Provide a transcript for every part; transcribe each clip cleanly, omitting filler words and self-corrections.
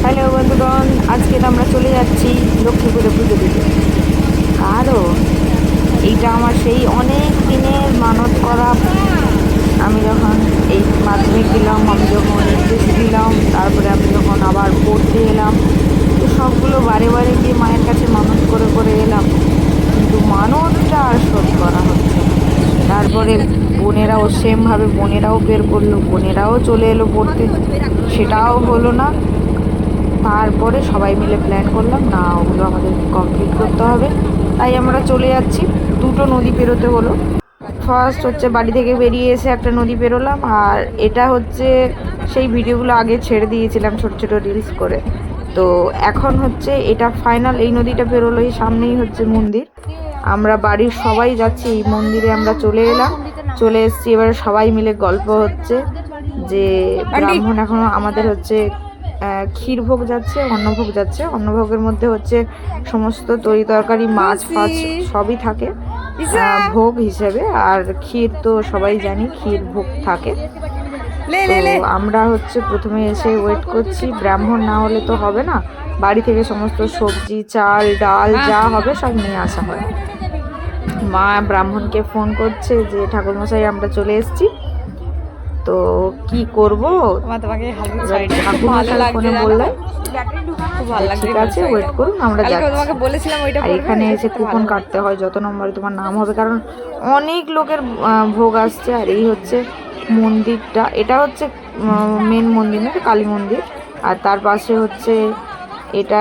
Hello বন্ধুগণ, আজকে আমরা চলে যাচ্ছি লক্ষ্মীপুরে পুজো দিতে। কারণ এইটা আমার সেই অনেক দিনের মানত করা। আমি যখন এই মাধ্যমিক দিলাম, আমি যখন এইচএস দিলাম, তারপরে আমি যখন আবার পড়তে এলাম, তো সবগুলো বারে বারে গিয়ে মায়ের কাছে মানত করে করে এলাম, কিন্তু মানতটা আর শোধ করা হচ্ছে না। তারপরে বোনেরাও সেমভাবে বোনেরাও বের করলো, বোনেরাও চলে এলো পড়তে, সেটাও হলো না। তারপরে সবাই মিলে প্ল্যান করলাম, না ওগুলো আমাদের কমপ্লিট করতে হবে। তাই আমরা চলে যাচ্ছি। দুটো নদী পেরোতে হলো। ফার্স্ট হচ্ছে বাড়ি থেকে বেরিয়ে এসে একটা নদী পেরোলাম, আর এটা হচ্ছে সেই ভিডিওগুলো আগে ছেড়ে দিয়েছিলাম ছোটো ছোটো রিলস করে। তো এখন হচ্ছে এটা ফাইনাল, এই নদীটা পেরোলো, এই সামনেই হচ্ছে মন্দির। আমরা বাড়ির সবাই যাচ্ছি এই মন্দিরে। আমরা চলে এলাম, চলে এসেছি। এবার সবাই মিলে গল্প হচ্ছে যে ব্রাহ্মণ এখনও আমাদের হচ্ছে ক্ষীরভোগ যাচ্ছে, অন্নভোগ যাচ্ছে। অন্নভোগের মধ্যে হচ্ছে সমস্ত তরি তরকারি, মাছ ফাছ সবই থাকে ভোগ হিসেবে। আর ক্ষীর তো সবাই জানি, ক্ষীর ভোগ থাকে। তো আমরা হচ্ছে প্রথমে এসে ওয়েট করছি, ব্রাহ্মণ না হলে তো হবে না। বাড়ি থেকে সমস্ত সবজি, চাল, ডাল যা হবে সব নিয়ে আসা হয়। মা ব্রাহ্মণকে ফোন করছে যে ঠাকুরমশাই আমরা চলে এসেছি, তো কি করবো। ঠাকুরমশাই ফোনে বললেন ঠিক আছে ওয়েট করুন, আমরা যাচ্ছি। আর এখানে এসে কুপন কাটতে হয়, যত নম্বরে তোমার নাম হবে, কারণ অনেক লোকের ভোগ আসছে। আর এই হচ্ছে মন্দিরটা, এটা হচ্ছে মেন মন্দির না, কালী মন্দির। আর তার পাশে হচ্ছে এটা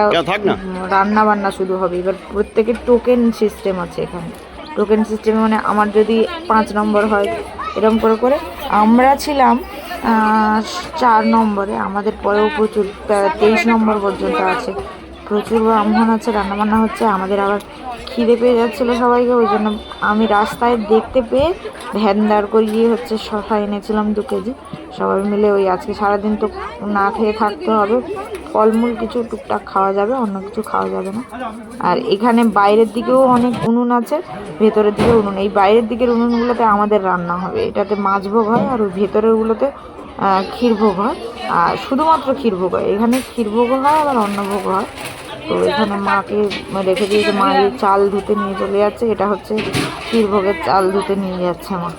রান্না বান্না শুরু হবে। এবার প্রত্যেকের টোকেন সিস্টেম আছে এখানে। টোকেন সিস্টেমে মানে আমার যদি 5 নম্বর হয়, এরকম করে করে আমরা ছিলাম 4 নম্বরে। আমাদের পরেও প্রচুর 23 নম্বর পর্যন্ত আছে, প্রচুর ব্রাহ্মণ আছে, রান্নাবান্না হচ্ছে। আমাদের আবার খিদে পেয়ে যাচ্ছিলো সবাইকে, ওই জন্য আমি রাস্তায় দেখতে পেয়ে ভ্যান দাঁড় করিয়ে হচ্ছে শশা এনেছিলাম 2 কেজি। সবাই মিলে ওই আজকে সারাদিন তো না খেয়ে থাকতে হবে, ফলমূল কিছু টুকটাক খাওয়া যাবে, অন্য কিছু খাওয়া যাবে না। আর এখানে বাইরের দিকেও অনেক উনুন আছে, ভেতরের দিকে উনুন। এই বাইরের দিকের উনুনগুলোতে আমাদের রান্না হবে, এটাতে মাছ ভোগ হয়। আর ওই ভেতরেরগুলোতে ক্ষীরভোগ হয়। আর শুধুমাত্র ক্ষীরভোগ হয় এখানে, ক্ষীরভোগও হয় আবার অন্নভোগ হয়। তো এখানে মাকে রেখে দিয়েছে, মা এই চাল ধুতে নিয়ে চলে যাচ্ছে। এটা হচ্ছে ক্ষীরভোগের চাল ধুতে নিয়ে যাচ্ছে মা।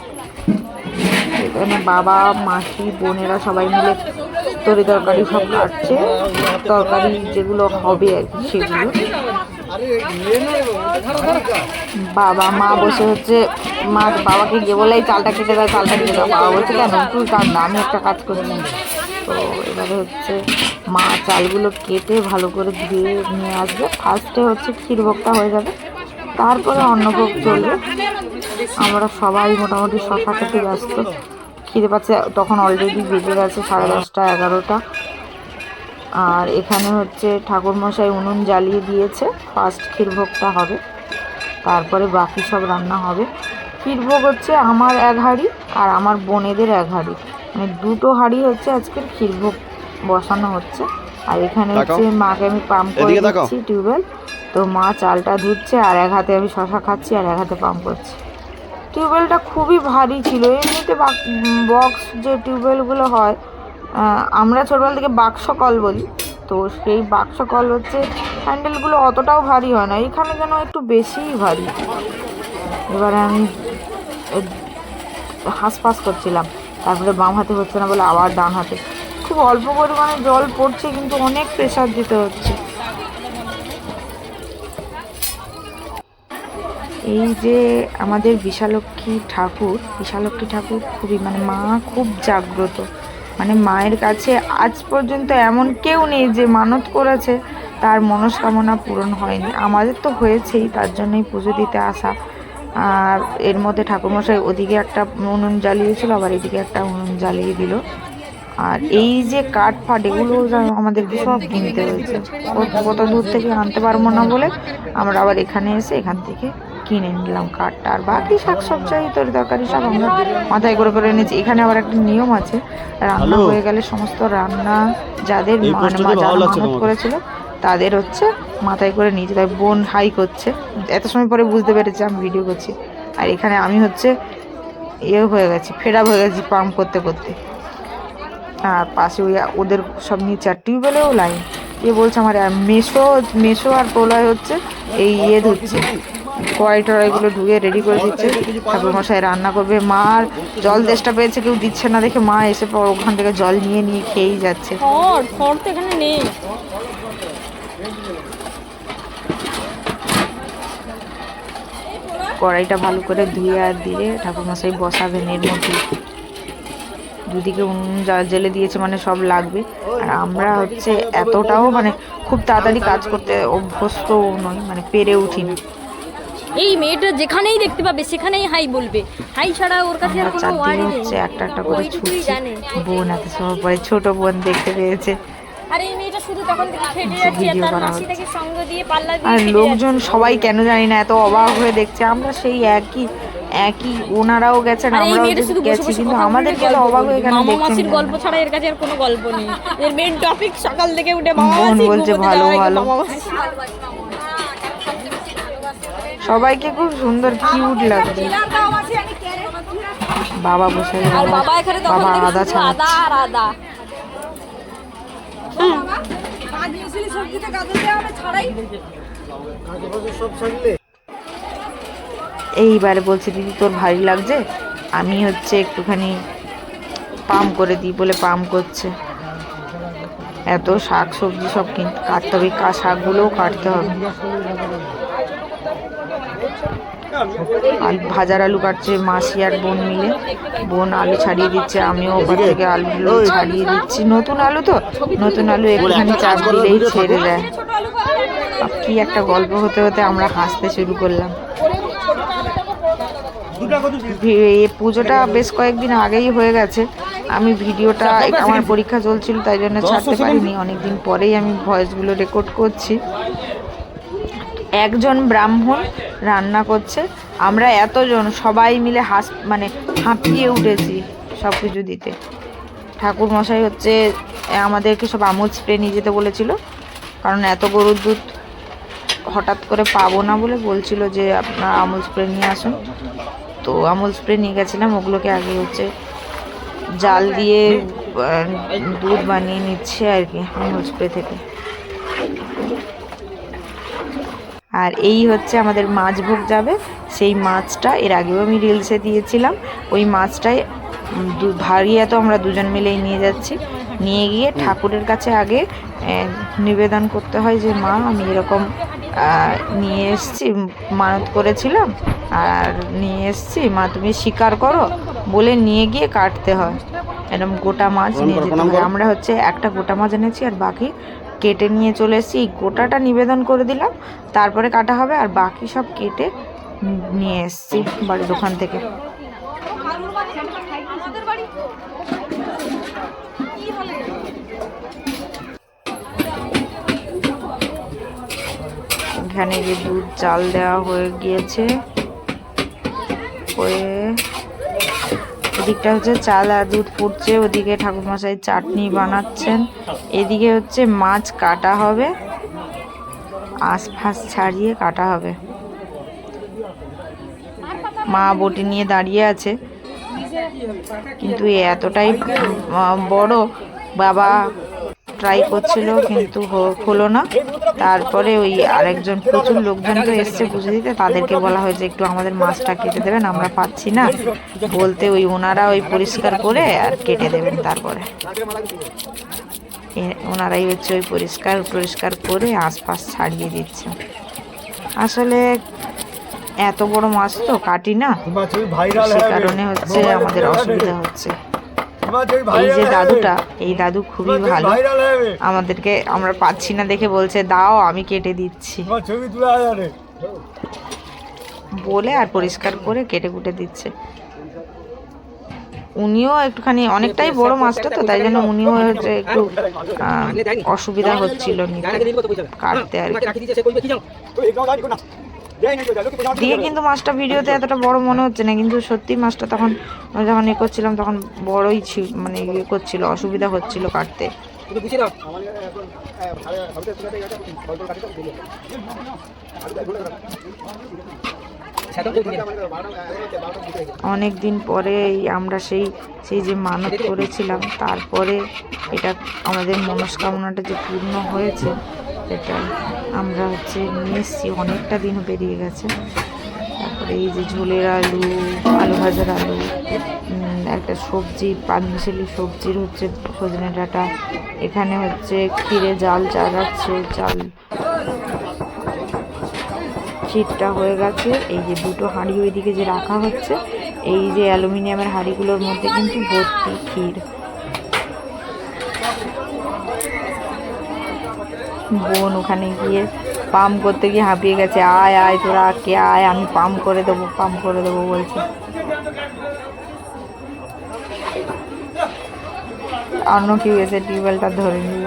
এখানে বাবা, মাসি, বোনেরা সবাই মিলে তরি তরকারি সব কাটছে, তরকারি যেগুলো হবে আর কি সেগুলো। বাবা মা বসে হচ্ছে, মা বাবাকে গিয়ে বলে এই চালটা কেটে দাও, চালটা কেটে দাও। বাবা বলছে কেন, তুই কাট না, আমি একটা কাজ করছি। তো এবারে হচ্ছে মা চালগুলো কেটে ভালো করে ধুয়ে নিয়ে আসবে। ফার্স্টে হচ্ছে ক্ষীরভোগটা হয়ে যাবে, তারপরে অন্নভোগ চলবে। আমরা সবাই মোটামুটি শশা খেতে ব্যস্ত, খিদে পাচ্ছে। তখন অলরেডি বেজে গেছে 10:30, 11টা। আর এখানে হচ্ছে ঠাকুরমশাই উনুন জ্বালিয়ে দিয়েছে। ফার্স্ট ক্ষীরভোগটা হবে, তারপরে বাকি সব রান্না হবে। ক্ষীরভোগ হচ্ছে আমার 1 হাঁড়ি আর আমার বোনেদের 1 হাঁড়ি, মানে 2টো হাঁড়ি হচ্ছে আজকের ক্ষীরভোগ বসানো হচ্ছে। আর এখানে হচ্ছে মাকে আমি পাম্প করে দিচ্ছি টিউবওয়েল। তো মা চালটা ধুচ্ছে, আর 1 হাতে আমি শশা খাচ্ছি, আর 1 হাতে পাম্প করছি। টিউবওয়েলটা খুবই ভারী ছিল। এমনিতে বক্স যে টিউবওয়েলগুলো হয়, আমরা ছোটবেলা থেকে বাক্স কল বলি, তো সেই বাক্স কল হচ্ছে হ্যান্ডেলগুলো অতটাও ভারী হয় না, এখানে যেন একটু বেশিই ভারী। এবারে আমি হাঁসফাঁস করছিলাম, তারপরে বাম হাতে হচ্ছে না বলে আবার ডান হাতে। খুব অল্প পরিমাণে জল পড়ছে, কিন্তু অনেক প্রেশার দিতে হচ্ছে। এই যে আমাদের বিশালক্ষী ঠাকুর খুবই, মানে মা খুব জাগ্রত। মানে মায়ের কাছে আজ পর্যন্ত এমন কেউ নেই যে মানত করেছে তার মনস্কামনা পূরণ হয়নি। আমাদের তো হয়েছেই, তার জন্যই পুজো দিতে আসা। আর এর মধ্যে ঠাকুরমশাই ওদিকে একটা উনুন জ্বালিয়েছিল, আবার এদিকে একটা উনুন জ্বালিয়ে দিল। আর এই যে কাঠ ফাট, এগুলো আমাদের সব কিনতে হয়েছে, কত দূর থেকে আনতে পারবো না বলে আমরা আবার এখানে এসে এখান থেকে কিনে নিলাম কাঠটা। আর বাকি শাকসবজি, তরি তরকারি সব আমরা মাথায় করে করে এনেছি। এখানে আবার একটা নিয়ম আছে, রান্না হয়ে গেলে সমস্ত রান্না যাদের যারা মানত করেছিল তাদের হচ্ছে মাথায় করে নিয়েছে। তাই বোন হাই করছে, এত সময় পরে বুঝতে পেরেছে আমি ভিডিও করছি। আর এখানে আমি হচ্ছে হয়ে গেছি, ফেরাব হয়ে গেছি পাম্প করতে করতে। আর পাশে ওই ওদের সব নিচে, আর টিউবওয়েলেও লাইন। কে বলছে আমার মেশো আর প্রলয় হচ্ছে এই ধুচ্ছে, কড়াই টড়াইগুলো ধুয়ে রেডি করে দিচ্ছে। ঠাকুরমশাই রান্না করবে। মার জল তেষ্টা পেয়েছে, কেউ দিচ্ছে না দেখে মা এসে পর ওখান থেকে জল নিয়ে খেয়েই যাচ্ছে। কড়াইটা ভালো করে ধুয়ে আর দিয়ে ঠাকুরমশাই বসাবেন এর মধ্যে। দুদিকে উনুন জেলে দিয়েছে, মানে সব লাগবে। আর আমরা হচ্ছে এতটাও মানে খুব তাড়াতাড়ি কাজ করতে অভ্যস্ত নই, মানে পেরে উঠি না। এই মেয়েটা যেখানেই দেখতে পাবে সেখানেই হাই বলবে, হাই ছাড়া ওর কাছে আর কোনো ওয়ার্ড নেই। হচ্ছে একটা একটা করে ছুটছি। বোন এত সময় পরে ছোট বোন দেখতে পেয়েছে। আর এই মেয়েটা শুধু তখন থেকে খেটে যাচ্ছে, তার মাসি থেকে সঙ্গ দিয়ে পাল্লা দিয়ে। আর লোকজন সবাই কেন জানি না এত অবাক হয়ে দেখছে। আমরা সেই একই ওনারাও গেছেন, আমরাও গেছি, কিন্তু আমাদেরকে তো অবাক হয়ে কেন দেখছেন। মাসির গল্প ছাড়া এর কাছে আর কোনো গল্প নেই। এর মেইন টপিক সকাল থেকে উঠে বোন বলছে ভালো ভালো। সবাইকে খুব সুন্দর কিউট লাগছে। বাবা বসে, বাবা আদা ছাড়াচ্ছে। এইবারে বলছে দিদি তোর ভারী লাগছে, আমি হচ্ছে একটুখানি পাম্প করে দিই বলে পাম্প করছে। এত শাক সবজি সব কাটতে হবে, শাকগুলোও কাটতে হবে। ভাজার আলু কাটছে মাসি আর বোন মিলে। বোন আলু ছাড়িয়ে দিচ্ছে, আমিও ওপর থেকে আলুগুলো ছাড়িয়ে দিচ্ছি। নতুন আলু তো, নতুন আলু একটুখানি চাপ দিলেই ছেড়ে দেয়। কি একটা গল্প হতে হতে আমরা হাসতে শুরু করলাম। এই পুজোটা বেশ কয়েকদিন আগেই হয়ে গেছে। আমি ভিডিওটা, আমার পরীক্ষা চলছিল তাই জন্য ছাড়তে পারিনি। অনেকদিন পরেই আমি ভয়েসগুলো রেকর্ড করছি। একজন ব্রাহ্মণ রান্না করছে, আমরা এতজন সবাই মিলে মানে হাঁপিয়ে উঠেছি সব কিছু দিতে। ঠাকুর মশাই হচ্ছে আমাদেরকে সব আমুল স্প্রে নিয়ে যেতে বলেছিল, কারণ এত গরুর দুধ হঠাৎ করে পাবো না বলে বলছিল যে আপনারা আমুল স্প্রে নিয়ে আসুন। তো আমুল স্প্রে নিয়ে গেছিলাম। ওগুলোকে আগে হচ্ছে জাল দিয়ে দুধ বানিয়ে নিচ্ছে আর কি আমুল স্প্রে থেকে। আর এই হচ্ছে আমাদের মাছ ভোগ যাবে। সেই মাছটা এর আগেও আমি রিলসে দিয়েছিলাম। ওই মাছটাই ভারিয়া তো আমরা দুজন মিলেই নিয়ে যাচ্ছি। নিয়ে গিয়ে ঠাকুরের কাছে আগে নিবেদন করতে হয় যে মা আমি এরকম নিয়ে এসছি, মানত করেছিলাম আর নিয়ে এসছি, মা তুমি স্বীকার করো বলে নিয়ে গিয়ে কাটতে হয়। এরকম গোটা মাছ নিয়ে যেতে হয়। আমরা হচ্ছে একটা গোটা মাছ এনেছি আর বাকি কেটে নিয়ে চলে এসেছি। গোটাটা নিবেদন করে দিলাম, তারপরে কাটা হবে। আর বাকি সব কেটে নিয়ে এসেছি বাড়ির দোকান থেকে। এখানে যে দুধ চাল দেওয়া হয়ে গিয়েছে, এদিকটা হচ্ছে চাল আর দুধ ফুটছে, ওদিকে ঠাকুরমশাই চাটনি বানাচ্ছেন, এদিকে হচ্ছে মাছ কাটা হবে, আঁশ ছাড়িয়ে কাটা হবে। মা বটি নিয়ে দাঁড়িয়ে আছে, কিন্তু এতটাই বড় বাবা ট্রাই করছিল কিন্তু হলো না। তারপরে ওই আরেকজন প্রচুর লোকজন তো এসছে পুজো দিতে, তাদেরকে বলা হয়েছে একটু আমাদের মাছটা কেটে দেবেন, আমরা পাচ্ছি না বলতে ওই ওনারা ওই পরিষ্কার করে আর কেটে দেবেন। তারপরে ওনারাই হচ্ছে ওই পরিষ্কার করে আশপাশ ছাড়িয়ে দিচ্ছে। আসলে এত বড় মাছ তো কাটি না, সে কারণে হচ্ছে আমাদের অসুবিধা হচ্ছে। এই যে দাদুটা, এই দাদু খুবই ভালো, আমাদেরকে আমরা পাচ্ছি না দেখে বলছে দাও আমি কেটে দিচ্ছি বলে আর পরিষ্কার করে কেটে কুটে দিচ্ছে। উনিও একটুখানি অনেকটাই বড় মাছটা তো, তাই জন্য উনিও হচ্ছে একটু অসুবিধা হচ্ছিল কাটতে আর দিয়ে। কিন্তু মাছটা ভিডিওতে এতটা বড় মনে হচ্ছে না, কিন্তু সত্যি মাছটা তখন যখন করছিলাম তখন বড়ই ছিল, মানে করছিল, অসুবিধা হচ্ছিল কাটতে। অনেক দিন পরে আমরা সেই যে মানত করেছিলাম, তারপরে এটা আমাদের মনস্কামনাটা যে পূর্ণ হয়েছে, এটা আমরা হচ্ছে নিয়ে এসেছি। অনেকটা দিন বেরিয়ে গেছে। তারপরে এই যে ঝোলের আলু, আলু ভাজার আলু, একটা সবজি, পাঁচমিশালি সবজির হচ্ছে সজনে ডাঁটা। এখানে হচ্ছে ক্ষীরে জাল চালাচ্ছে, চাল ক্ষীরটা হয়ে গেছে। এই যে দুটো হাঁড়ি ওইদিকে যে রাখা হচ্ছে, এই যে অ্যালুমিনিয়ামের হাঁড়িগুলোর মধ্যে কিন্তু ভর্তি ক্ষীর। বোন ওখানে গিয়ে পাম্প করতে গিয়ে হাঁপিয়ে গেছে। আয় আয় তোরা কে আয়, আমি পাম্প করে দেবো বলছে। অন্য কেউ এসে টিউবওয়েলটা ধরে নিল।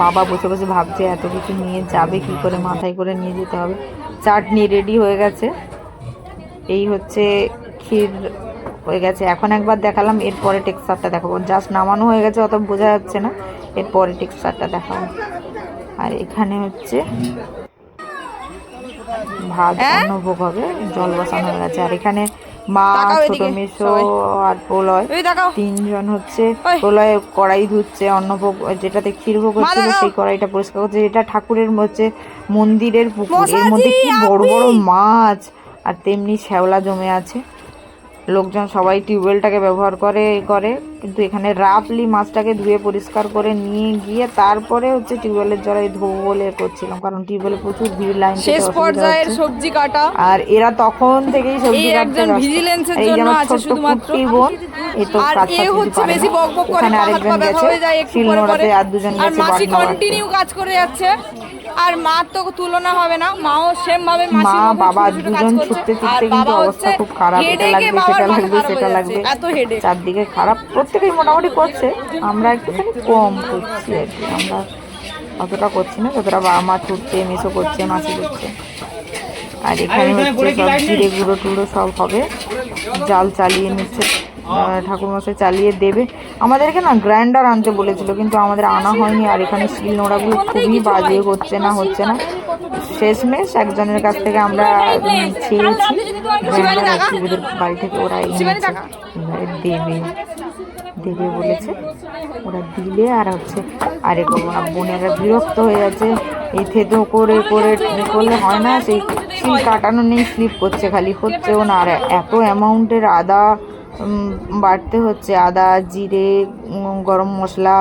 বাবা বসে বসে ভাবছে এত কিছু নিয়ে যাবে কি করে, মাথায় করে নিয়ে যেতে হবে। চাটনি রেডি হয়ে গেছে। এই হচ্ছে ক্ষীর হয়ে গেছে। এখন একবার দেখালাম, এরপরে টেক্সচারটা দেখাবো। জাস্ট নামানো হয়ে গেছে, অত বোঝা যাচ্ছে না, এরপরে টেক্সচারটা দেখাবো। আর এখানে হচ্ছে ভাত অন্নভোগ হবে, জল বসানো হয়ে গেছে। আর এখানে মা, ছোট মেসো আর প্রলয়, তিনজন হচ্ছে। প্রলয় কড়াই ধুচ্ছে, অন্নভোগ যেটাতে ক্ষীরভোগ হচ্ছিল সেই কড়াইটা পরিষ্কার করছে। এটা ঠাকুরের হচ্ছে মন্দিরের পুকুর, এর মধ্যে কি বড় বড় মাছ আর তেমনি শ্যাওলা জমে আছে। লোকজন সবাই টিউবওয়েলটাকে ব্যবহার করে কিন্তু এখানে রাফলি মাছটাকে ধুয়ে পরিষ্কার করে নিয়ে গিয়ে তারপরে হচ্ছে টিউবওয়েলের জলে ধোবো বলে করছিলাম, কারণ টিউবওয়েলে প্রচুর ভিড়, লাইন শেষ পর্যায়ের সবজি কাটা। আর এরা তখন থেকেই সবজি কাটতে ভিজিলেন্সের জন্য আছে শুধুমাত্র। বোন এই তো আর কাজ এ হচ্ছে বেশি বকবক করে, হাত পা ব্যথা হয়ে যায় একটু পরে পরে। আর দুজন আর গেছে মাসি বাটনা বাটতে। কন্টিনিউ কাজ করে যাচ্ছে, আর মা তো তুলনা হবে না, মাও সেম ভাবে মাসি মা বাবা দুজন ছুটতে ছুটতে কিন্তু অবস্থা খুব খারাপ। এটা লাগবে সেটা লাগবে সেটা লাগবে, এত হেডেক, চারদিকে খারাপ। প্রত্যেকেই মোটামুটি করছে, আমরা একটুখানি কম করছি আর কি। আমরা অতটা করছি না যতটা বাবা মা ছুটছে, মেসো করছে, মাসি করছে। আর এখানে হচ্ছে সব জিরে গুঁড়ো টুড়ো সব হবে, জাল চালিয়ে নিচ্ছে ঠাকুরমশাই, চালিয়ে দেবে। আমাদেরকে না গ্রাইন্ডার আনতে বলেছিল, কিন্তু আমাদের আনা হয়নি। আর এখানে শিল নোড়াগুলো খুবই বাজে, হচ্ছে না। শেষমেশ একজনের কাছ থেকে আমরা চেয়েছি গ্রাইন্ডার, ওদের বাড়ি থেকে ওরা এনেছে, এবারে দেবে বলেছে। ওরা দিলে আর হচ্ছে আরে করবো না। বোনেরা বিরক্ত হয়ে যাচ্ছে, এই থেতো করে করলে হয় না, সেই শিল কাটানো নেই, স্লিপ করছে, খালি হচ্ছেও না। আর এত অ্যামাউন্টের আদা বাটতে হচ্ছে, আদা, জিরে, গরম মশলা,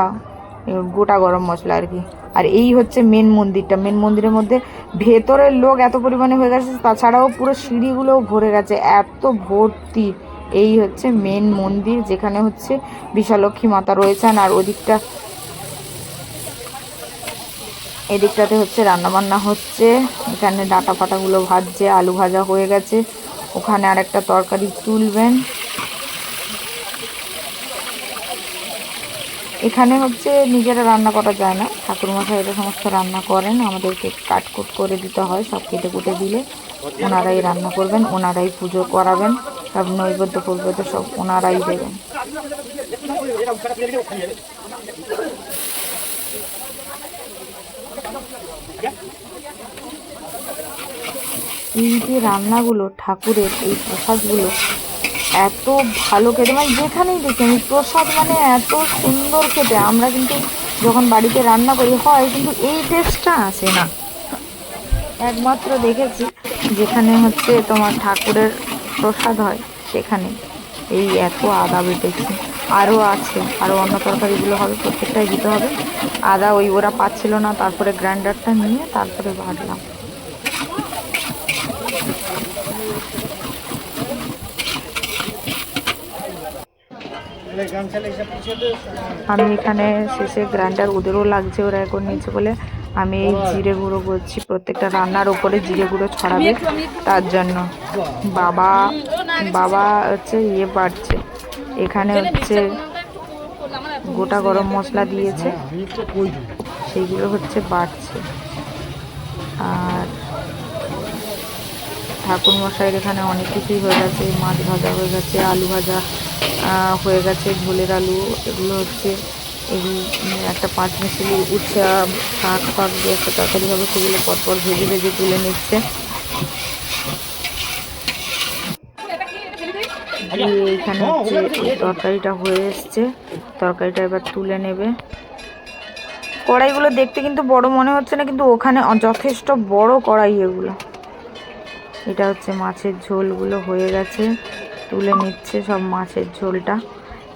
গোটা গরম মশলা আর কি। আর এই হচ্ছে মেন মন্দিরটা। মেন মন্দিরের মধ্যে ভেতরের লোক এত পরিমাণে হয়ে গেছে, তাছাড়াও পুরো সিঁড়িগুলোও ভরে গেছে, এত ভর্তি। এই হচ্ছে মেন মন্দির, যেখানে হচ্ছে বিশালক্ষী মাতা রয়েছেন। আর এদিকটাতে হচ্ছে রান্নাবান্না হচ্ছে। এখানে ডাঁটা ফাটাগুলো ভাজছে, আলু ভাজা হয়ে গেছে। ওখানে আরেকটা তরকারি তুলবেন। এখানে হচ্ছে নিজেরা রান্না করা যায় না, ঠাকুরমশাইরা সমস্ত রান্না করেন, আমাদেরকে কাটকুট করে দিতে হয়। সব কেটে কুটে দিলে ওনারাই রান্না করবেন, ওনারাই পুজো করাবেন, সব নৈবেদ্য ফৈবেদ্য সব ওনারাই দেবেন। এই যে রান্নাগুলো, ঠাকুরের এই প্রসাদগুলো এত ভালো খেতে, মানে যেখানেই দেখি আমি প্রসাদ মানে এত সুন্দর খেতে। আমরা কিন্তু যখন বাড়িতে রান্না করি হয়, কিন্তু এই টেস্টটা আসে না। একমাত্র দেখেছি যেখানে হচ্ছে তোমার ঠাকুরের প্রসাদ হয়, সেখানে এই এত আদা বেটেছি। আরও আছে, আরও অন্য তরকারিগুলো হবে, প্রত্যেকটাই দিতে হবে। আদা ওরা পাচ্ছিল না, তারপরে গ্রাইন্ডারটা নিয়ে তারপরে বাটলাম। আমি এখানে শেষে গ্রাইন্ডার ওদেরও লাগছে, ওরা এখন নিচ্ছে বলে আমি এই জিরে গুঁড়ো করছি। প্রত্যেকটা রান্নার ওপরে জিরে গুঁড়ো ছড়াবে, তার জন্য বাবা হচ্ছে বাড়ছে। এখানে হচ্ছে গোটা গরম মশলা দিয়েছে, সেইগুলো হচ্ছে বাড়ছে। আর ঠাকুর মশাইয়ের এখানে অনেক কিছুই হয়ে গেছে, মাছ ভাজা হয়ে গেছে, আলু ভাজা হয়ে গেছে, ঝোলের আলু, এগুলো হচ্ছে এগুলো একটা পাঁচমিশালি উচ্ছা শাক দিয়ে একটা তরকারি হবে, সেগুলো পরপর ভেজে তুলে নিচ্ছে। দিয়ে এইখানে হচ্ছে তরকারিটা হয়ে এসছে, তরকারিটা এবার তুলে নেবে। কড়াইগুলো দেখতে কিন্তু বড় মনে হচ্ছে না, কিন্তু ওখানে যথেষ্ট বড় কড়াই এগুলো। এটা হচ্ছে মাছের ঝোলগুলো হয়ে গেছে, তুলে নিচ্ছে সব মাছের ঝোলটা।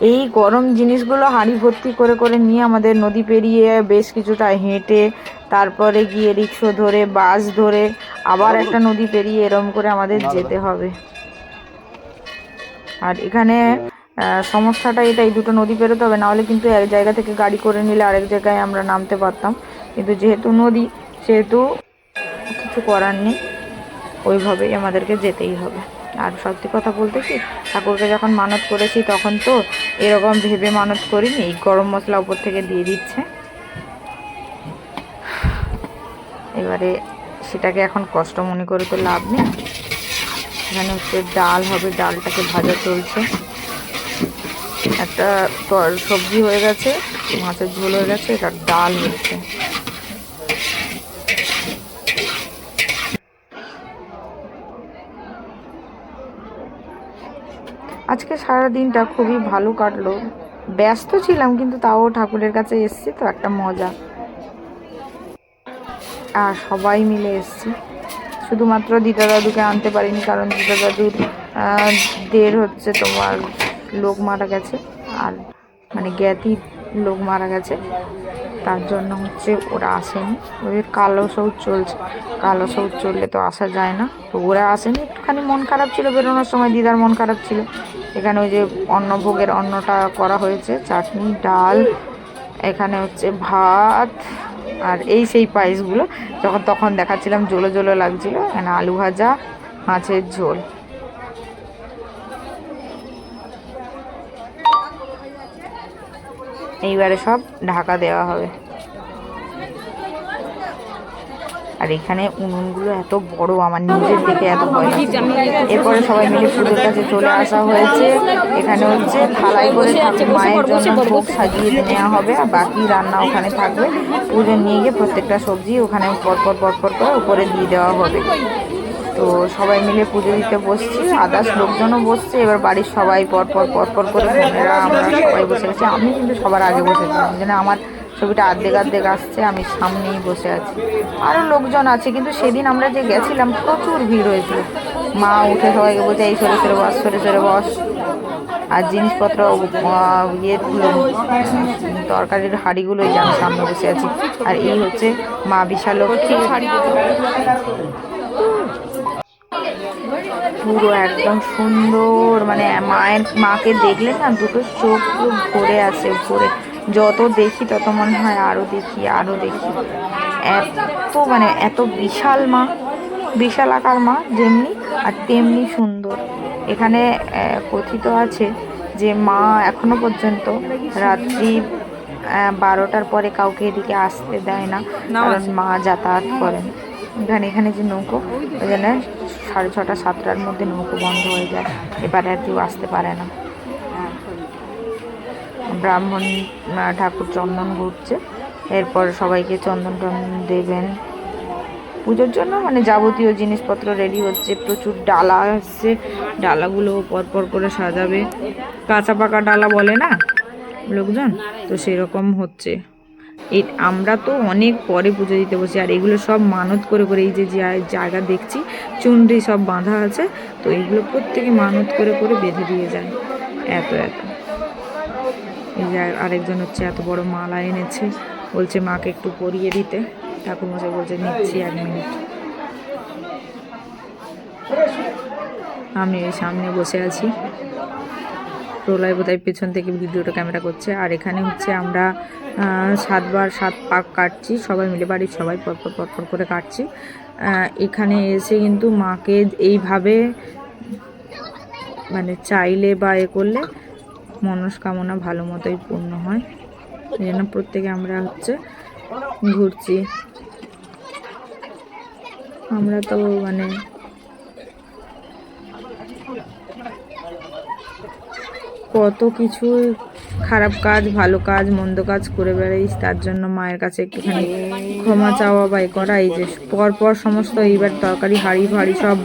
এই গরম জিনিসগুলো হাঁড়ি ভর্তি করে করে নিয়ে আমাদের নদী পেরিয়ে বেশ কিছুটা হেঁটে, তারপরে গিয়ে রিক্সা ধরে, বাস ধরে, আবার একটা নদী পেরিয়ে এরম করে আমাদের যেতে হবে। আর এখানে সমস্যাটা এটাই, দুটো নদী পেরোতে হবে, নাহলে কিন্তু এক জায়গা থেকে গাড়ি করে নিলে আরেক জায়গায় আমরা নামতে পারতাম, কিন্তু যেহেতু নদী সেহেতু কিছু করার নেই, ওইভাবেই আমাদেরকে যেতেই হবে। আর সত্যি কথা বলতে কি, ঠাকুরকে যখন মানত করেছি তখন তো এরকম ভেবে মানত করিনি। এই গরম মশলা উপর থেকে দিয়ে দিচ্ছে, এবারে সেটাকে এখন কষ্ট মনে করে তো লাভ নেই। এখানে হচ্ছে ডাল হবে, ডালটাকে ভাজা চলছে। একটা সবজি হয়ে গেছে, মাছের ঝোল হয়ে গেছে, এটা ডাল হচ্ছে। আজকে সারা দিনটা খুবই ভালো কাটলো, ব্যস্ত ছিলাম কিন্তু তাও ঠাকুরের কাছে এসেছি তো একটা মজা। আর সবাই মিলে এসেছি, শুধুমাত্র দিদা দাদুকে আনতে পারিনি, কারণ দিদা দাদুর দের হচ্ছে তোমার লোক মারা গেছে, আর মানে জ্ঞাতির লোক মারা গেছে, তার জন্য হচ্ছে ওরা আসেনি। ওদের কালো শৌচ চলছে, কালো শৌচ চললে তো আসা যায় না, তো ওরা আসেনি। একটুখানি মন খারাপ ছিল বেরোনোর সময়, দিদার মন খারাপ ছিল। এখানে ওই যে অন্নভোগের অন্নটা করা হয়েছে, চাটনি, ডাল, এখানে হচ্ছে ভাত, আর এই সেই পায়েসগুলো যখন তখন দেখাচ্ছিলাম জলো জলো লাগছিল। এখানে আলু ভাজা, মাছের ঝোল। এইবারে সব ঢাকা দেওয়া হবে। আর এখানে উনুনগুলো এত বড়, আমার নিজের দিকে এত ভয় লাগছে। এরপরে সবাই মিলে পুজোর কাছে চলে আসা হয়েছে। এখানে হচ্ছে থালায় করে মায়ের জন্য ভোগ সাজিয়ে নেওয়া হবে, আর বাকি রান্না ওখানে থাকবে। পুজো নিয়ে গিয়ে প্রত্যেকটা সবজি ওখানে পরপর পরপর করে উপরে দিয়ে দেওয়া হবে। তো সবাই মিলে পুজো দিতে বসছি, আদার্স লোকজনও বসছে। এবার বাড়ির সবাই পরপর পরপর করে বোনেরা আমরা সবাই বসে গেছি। আমি কিন্তু সবার আগে বসেছিলাম, যেন আমার ছবিটা অর্ধেক অর্ধেক আসছে, আমি সামনেই বসে আছি। আরও লোকজন আছে, কিন্তু সেদিন আমরা যে গেছিলাম প্রচুর ভিড় হয়েছিল। মা উঠে সবাইকে বলছে এই সরে সরে বস, সরে সরে বস। আর জিনিসপত্র ইয়েগুলো, তরকারির হাঁড়িগুলোই যে আমি সামনে বসে আছি। আর এই হচ্ছে মা বিশালক্ষী, পুরো একদম সুন্দর, মানে মাকে দেখলে না দুটো চোখ পুরো ভরে আসে, ভরে যত দেখি তত মনে হয় আরও দেখি আরও দেখি। এত মানে এত বিশাল মা, বিশাল আকার মা যেমনি, আর তেমনি সুন্দর। এখানে কথিত আছে যে মা এখনো পর্যন্ত রাত্রি 12টার পরে কাউকে এদিকে আসতে দেয় না, কারণ মা যাতায়াত করেন। এখানে যে নৌকো, ওই জন্য 6:30 7টার মধ্যে নৌকো বন্ধ হয়ে যায়, এবারে আর কেউ আসতে পারে না। ব্রাহ্মণ ঠাকুর চন্দন ঘুরছে, এরপর সবাইকে চন্দন টন্দন দেবেন পুজোর জন্য, মানে যাবতীয় জিনিসপত্র রেডি হচ্ছে। প্রচুর ডালা আসছে, ডালাগুলো পরপর করে সাজাবে, কাঁচা পাকা ডালা বলে না লোকজন, তো সেরকম হচ্ছে। আমরা তো অনেক পরে পুজো দিতে বসি, আর এগুলো সব মানত করে করে, এই যে জায়গা দেখছি চুনরি সব বাঁধা আছে, তো এইগুলো প্রত্যেকে মানত করে করে বেঁধে দিয়ে যায় এত এত। এই যে আরেকজন হচ্ছে এত বড় মালা এনেছে, বলছে মাকে একটু পরিয়ে দিতে। ঠাকুরমশাই বলছে নিচ্ছি 1 মিনিট। আমি এই সামনে বসে আছি, প্রলয় বোধহয় পেছন থেকে ভিডিওটা ক্যামেরা করছে। আর এখানে হচ্ছে আমরা 7 পাক কাটছি, সবাই মিলে, বাড়ির সবাই পরপর পরপর করে কাটছি। এখানে এসে কিন্তু মাকে এইভাবে মানে চাইলে বা করলে মনস্কামনা ভালো মতোই পূর্ণ হয়, এই জন্য প্রত্যেকে আমরা হচ্ছে ঘুরছি। আমরা তো মানে কত কিছু খারাপ কাজ, ভালো কাজ, মন্দ কাজ করে বেড়াই, তার জন্য মায়ের কাছে একটুখানি ক্ষমা চাওয়া বা করা। এই যে পরপর সমস্ত এইবার তরকারি হাঁড়ি ভাড়ি সব